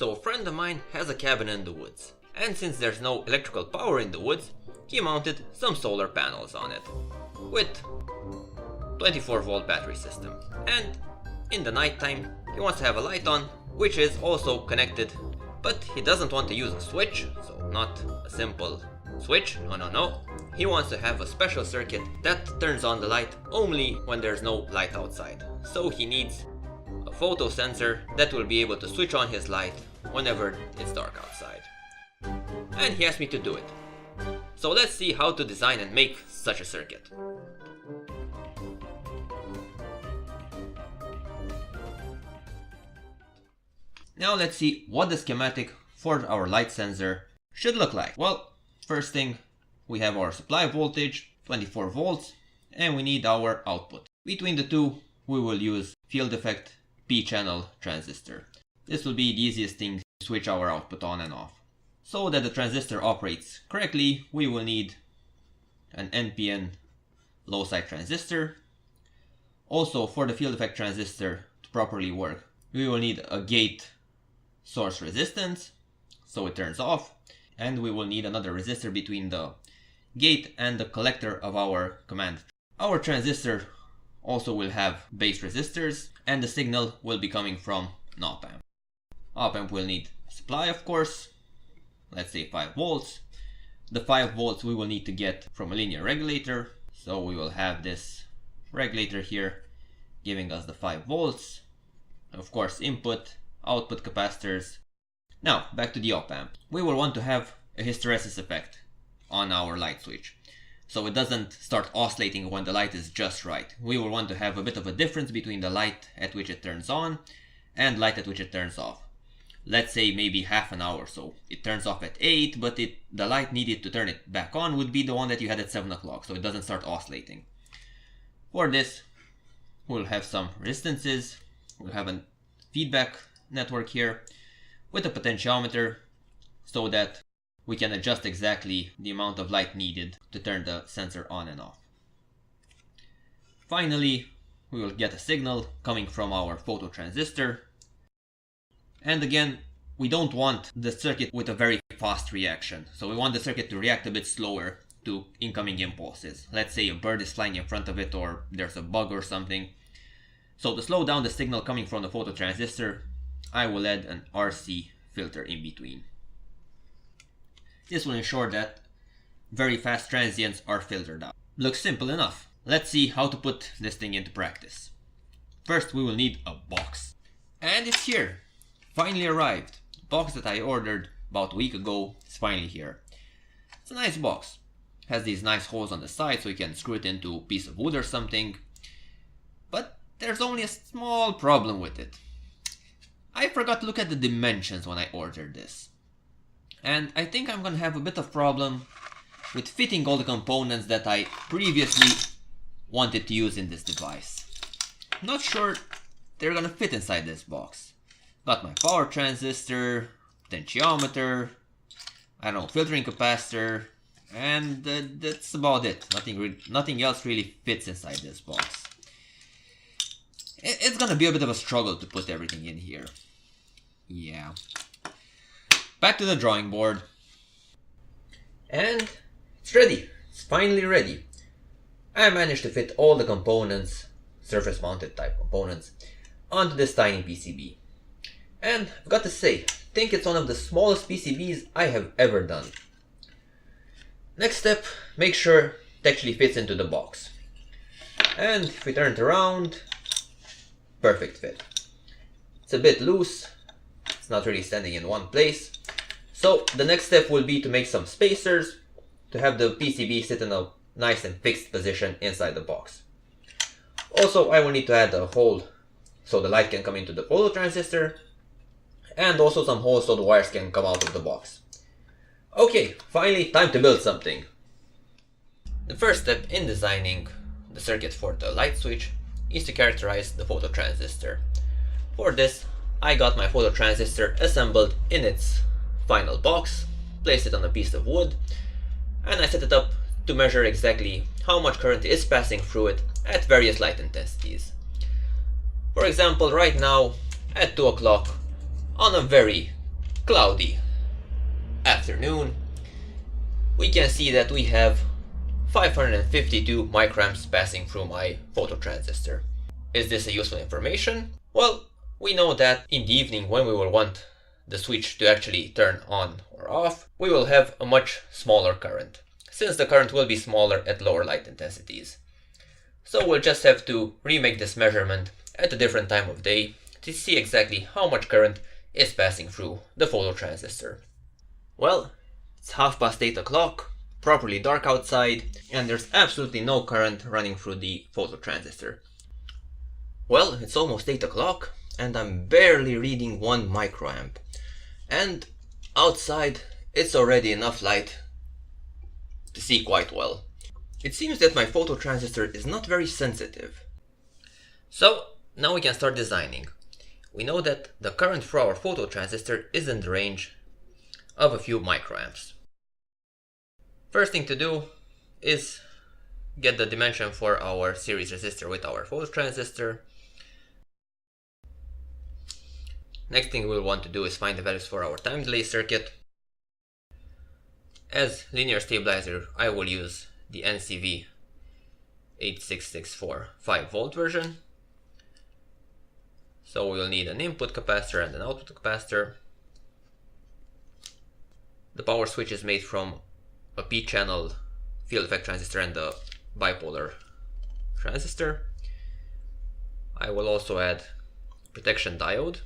So a friend of mine has a cabin in the woods, and since there's no electrical power in the woods, he mounted some solar panels on it with 24-volt battery system. And in the nighttime he wants to have a light on, which is also connected, but he doesn't want to use a switch, so not a simple switch, no. He wants to have a special circuit that turns on the light only when there's no light outside. So he needs a photo sensor that will be able to switch on his light whenever it's dark outside. And he asked me to do it. So let's see how to design and make such a circuit. Now let's see what the schematic for our light sensor should look like. Well, first thing, we have our supply voltage, 24 volts, and we need our output. Between the two, we will use field effect P-channel transistor. This will be the easiest thing to switch our output on and off. So that the transistor operates correctly, we will need an NPN low side transistor. Also, for the field effect transistor to properly work, we will need a gate source resistance, so it turns off, and we will need another resistor between the gate and the collector of our command. Our transistor also will have base resistors, and the signal will be coming from an op-amp. Op-amp will need supply, of course, let's say 5 volts. The 5 volts we will need to get from a linear regulator, so we will have this regulator here giving us the 5 volts. Of course, input, output capacitors. Now back to the op-amp. We will want to have a hysteresis effect on our light switch, so it doesn't start oscillating when the light is just right. We will want to have a bit of a difference between the light at which it turns on and light at which it turns off. Let's say maybe half an hour, so it turns off at 8, but the light needed to turn it back on would be the one that you had at 7 o'clock, so it doesn't start oscillating. For this, we'll have some resistances, we'll have a feedback network here with a potentiometer so that we can adjust exactly the amount of light needed to turn the sensor on and off. Finally, we will get a signal coming from our fototransistor. And again, we don't want the circuit with a very fast reaction, so we want the circuit to react a bit slower to incoming impulses. Let's say a bird is flying in front of it, or there's a bug or something. So to slow down the signal coming from the phototransistor, I will add an RC filter in between. This will ensure that very fast transients are filtered out. Looks simple enough. Let's see how to put this thing into practice. First, we will need a box. And it's here. Finally arrived. The box that I ordered about a week ago is finally here. It's a nice box. Has these nice holes on the side so you can screw it into a piece of wood or something. But there's only a small problem with it. I forgot to look at the dimensions when I ordered this. And I think I'm gonna have a bit of problem with fitting all the components that I previously wanted to use in this device. I'm not sure they're gonna fit inside this box. Got my power transistor, potentiometer, I don't know, filtering capacitor, and that's about it. Nothing else really fits inside this box. It's gonna be a bit of a struggle to put everything in here. Yeah. Back to the drawing board. And it's ready. It's finally ready. I managed to fit all the components, surface mounted type components, onto this tiny PCB. And I've got to say, I think it's one of the smallest PCBs I have ever done. Next step, make sure it actually fits into the box. And if we turn it around, perfect fit. It's a bit loose, it's not really standing in one place. So the next step will be to make some spacers to have the PCB sit in a nice and fixed position inside the box. Also, I will need to add a hole so the light can come into the phototransistor, and also some holes so the wires can come out of the box. Okay, finally time to build something. The first step in designing the circuit for the light switch is to characterize the phototransistor. For this, I got my phototransistor assembled in its final box, placed it on a piece of wood, and I set it up to measure exactly how much current is passing through it at various light intensities. For example, right now at 2 o'clock on a very cloudy afternoon, we can see that we have 552 microamps passing through my phototransistor. Is this a useful information? Well, we know that in the evening, when we will want the switch to actually turn on or off, we will have a much smaller current, since the current will be smaller at lower light intensities. So we'll just have to remake this measurement at a different time of day to see exactly how much current is passing through the phototransistor. Well, it's 8:30 o'clock, properly dark outside, and there's absolutely no current running through the phototransistor. Well, it's almost 8 o'clock, and I'm barely reading 1 microamp. And outside, it's already enough light to see quite well. It seems that my phototransistor is not very sensitive. So, now we can start designing. We know that the current for our phototransistor is in the range of a few microamps. First thing to do is get the dimension for our series resistor with our phototransistor. Next thing we'll want to do is find the values for our time delay circuit. As linear stabilizer, I will use the NCV 8664 5V version. So we'll need an input capacitor and an output capacitor. The power switch is made from a P-channel field effect transistor and a bipolar transistor. I will also add protection diode.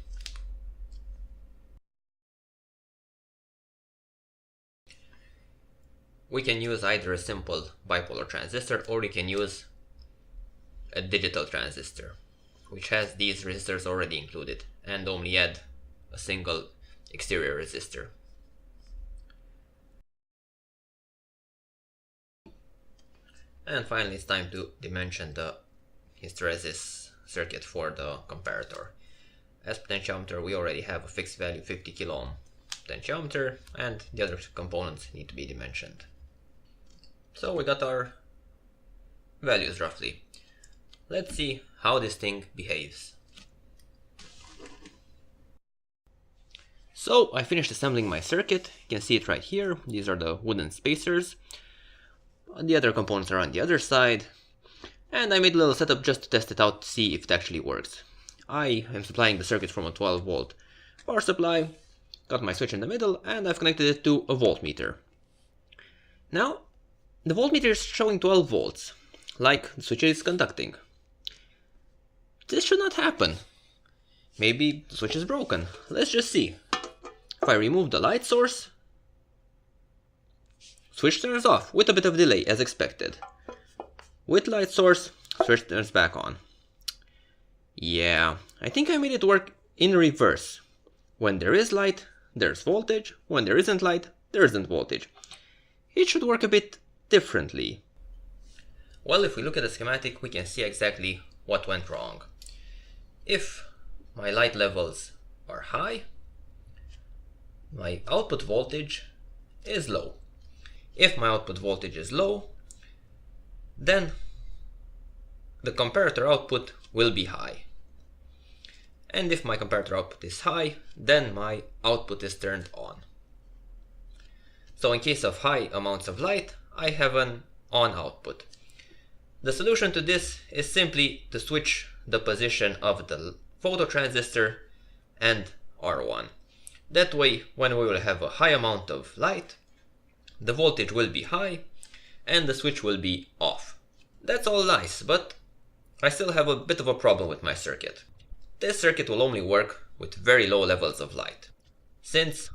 We can use either a simple bipolar transistor, or we can use a digital transistor, which has these resistors already included, and only add a single exterior resistor. And finally, it's time to dimension the hysteresis circuit for the comparator. As potentiometer, we already have a fixed value 50 kilo ohm potentiometer, and the other components need to be dimensioned. So we got our values roughly. Let's see how this thing behaves. So I finished assembling my circuit. You can see it right here. These are the wooden spacers. The other components are on the other side. And I made a little setup just to test it out to see if it actually works. I am supplying the circuit from a 12-volt power supply. Got my switch in the middle, and I've connected it to a voltmeter. Now, the voltmeter is showing 12 volts, like the switch is conducting. This should not happen. Maybe the switch is broken. Let's just see. If I remove the light source, switch turns off with a bit of delay as expected. With light source, switch turns back on. Yeah, I think I made it work in reverse. When there is light, there's voltage. When there isn't light, there isn't voltage. It should work a bit differently. Well, if we look at the schematic, we can see exactly what went wrong. If my light levels are high, my output voltage is low. If my output voltage is low, then the comparator output will be high. And if my comparator output is high, then my output is turned on. So in case of high amounts of light, I have an on output. The solution to this is simply to switch the position of the phototransistor and R1. That way, when we will have a high amount of light, the voltage will be high and the switch will be off. That's all nice, but I still have a bit of a problem with my circuit. This circuit will only work with very low levels of light, since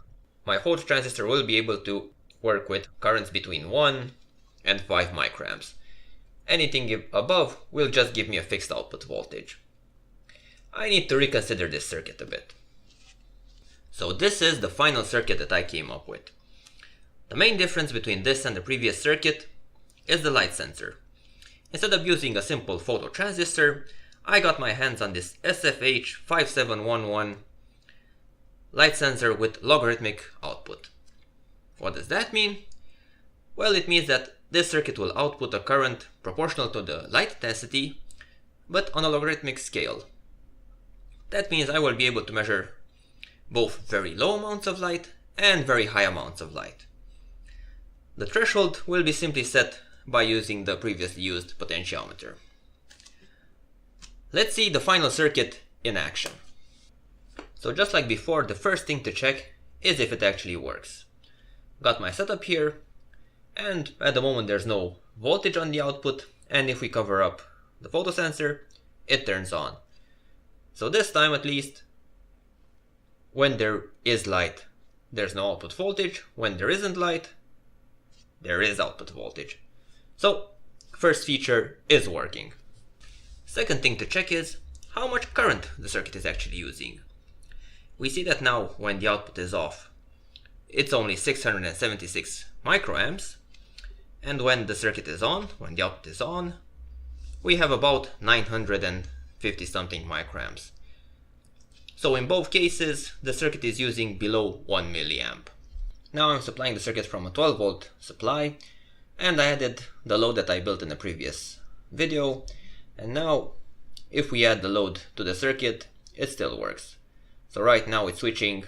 my phototransistor will be able to work with currents between 1 and 5 microamps. Anything above will just give me a fixed output voltage. I need to reconsider this circuit a bit. So this is the final circuit that I came up with. The main difference between this and the previous circuit is the light sensor. Instead of using a simple phototransistor, I got my hands on this SFH5711 light sensor with logarithmic output. What does that mean? Well, it means that this circuit will output a current proportional to the light intensity, but on a logarithmic scale. That means I will be able to measure both very low amounts of light and very high amounts of light. The threshold will be simply set by using the previously used potentiometer. Let's see the final circuit in action. So just like before, the first thing to check is if it actually works. Got my setup here, and at the moment there's no voltage on the output, and if we cover up the photosensor, it turns on. So this time at least, when there is light, there's no output voltage. When there isn't light, there is output voltage. So first feature is working. Second thing to check is how much current the circuit is actually using. We see that now when the output is off, it's only 676 microamps, and when the circuit is on, when the output is on, we have about 950 something microamps. So in both cases, the circuit is using below 1 milliamp. Now I'm supplying the circuit from a 12 volt supply, and I added the load that I built in the previous video, and now if we add the load to the circuit, it still works. So right now it's switching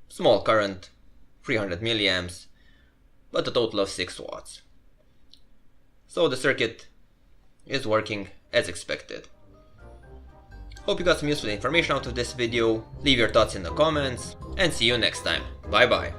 small current, 300 milliamps, but a total of 6 watts. So the circuit is working as expected. Hope you got some useful information out of this video. Leave your thoughts in the comments, and see you next time. Bye bye.